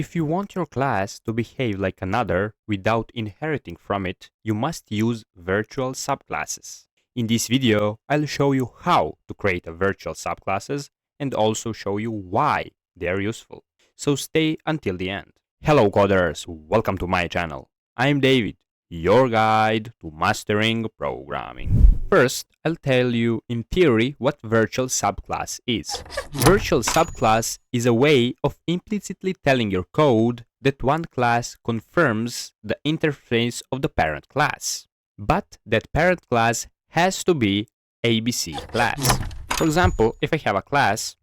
If you want your class to behave like another without inheriting from it, you must use virtual subclasses. In this video, I'll show you how to create a virtual subclasses and also show you why they are useful. So stay until the end. Hello coders, welcome to my channel. I'm David, your guide to mastering programming. First, I'll tell you in theory what virtual subclass is. Virtual subclass is a way of implicitly telling your code that one class confirms the interface of the parent class, but that parent class has to be ABC class. For example, if I have a class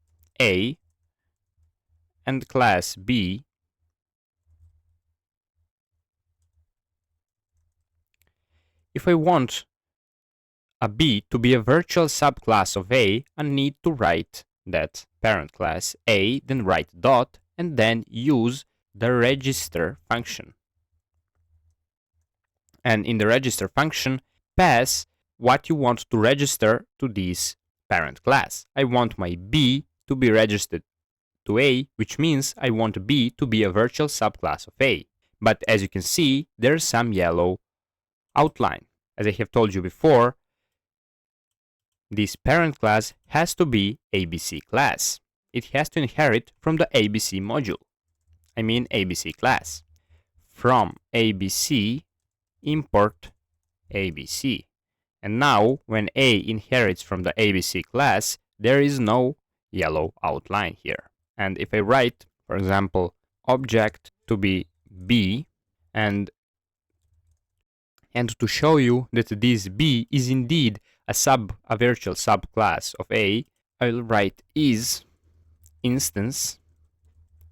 A and class B, if I want a B to be a virtual subclass of A, I need to write that parent class A, then write dot, and then use the register function. And in the register function, pass what you want to register to this parent class. I want my B to be registered to A, which means I want B to be a virtual subclass of A. But as you can see, there's some yellow outline. As I have told you before, this parent class has to be ABC class. It has to inherit from the ABC module. I mean ABC class. From ABC, import ABC. And now, when A inherits from the ABC class, there is no yellow outline here. And if I write, for example, object to be B, and to show you that this B is indeed a virtual subclass of A, I'll write is instance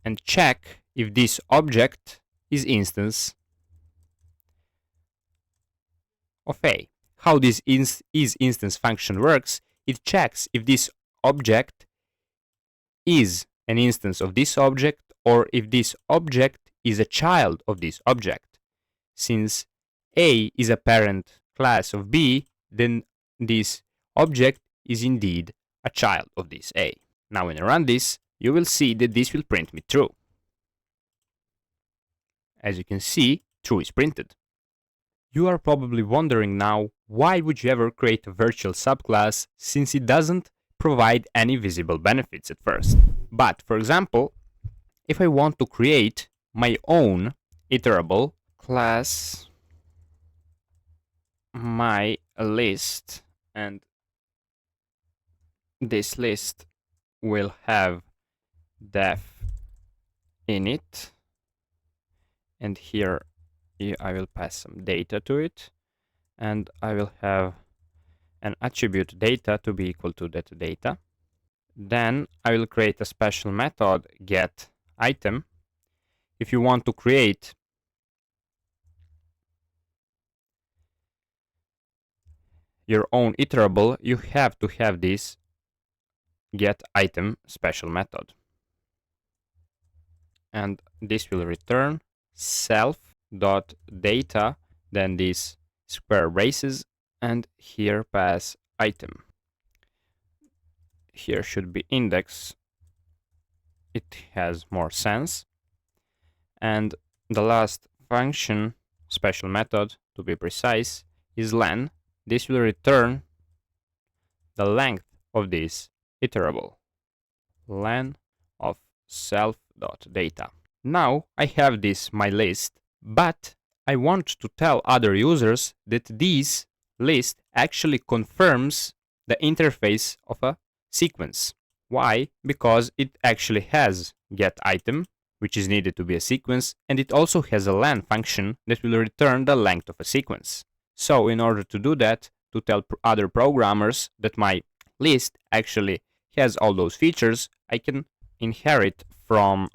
and check if this object is instance of A. How this is instance function works, it checks if this object is an instance of this object or if this object is a child of this object. Since A is a parent class of B, then this object is indeed a child of this A. Now when I run this, you will see that this will print me true. As you can see, true is printed. You are probably wondering now, why would you ever create a virtual subclass since it doesn't provide any visible benefits at first? But for example, if I want to create my own iterable class my list, and this list will have def in it, and here I will pass some data to it, and I will have an attribute data to be equal to that data. Then I will create a special method get item. If you want to create your own iterable, you have to have this get item special method. And this will return self.data, then these square braces, and here pass item. Here should be index. It has more sense. And the last function, special method to be precise, is len. This will return the length of this iterable, len of self.data. Now I have this my list, but I want to tell other users that this list actually confirms the interface of a sequence. Why? Because it actually has get item, which is needed to be a sequence, and it also has a len function that will return the length of a sequence. So in order to do that, to tell other programmers that my list actually has all those features, I can inherit from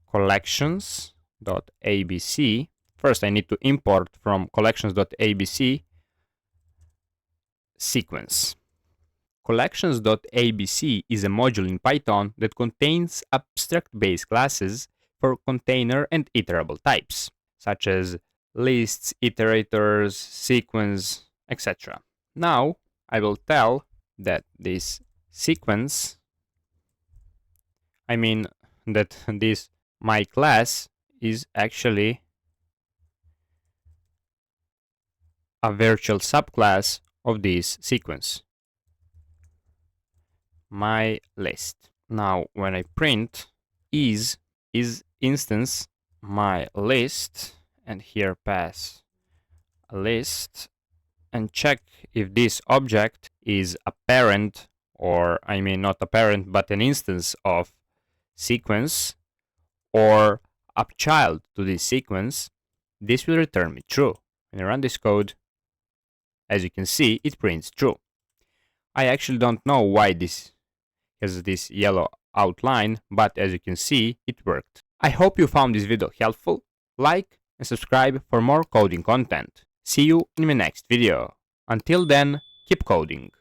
collections.abc. First, I need to import from collections.abc sequence. Collections.abc is a module in Python that contains abstract base classes for container and iterable types, such as lists, iterators, sequence, etc. Now, I will tell that this sequence, that this my class is actually a virtual subclass of this sequence, my list. Now when I print is instance my list, and here pass a list, and check if this object is a parent, or I mean not a parent but an instance of sequence, or a child to this sequence. This will return me true. When I run this code, as you can see, it prints true. I actually don't know why this has this yellow outline, but as you can see, it worked. I hope you found this video helpful. Like and subscribe for more coding content. See you in my next video. Until then, keep coding.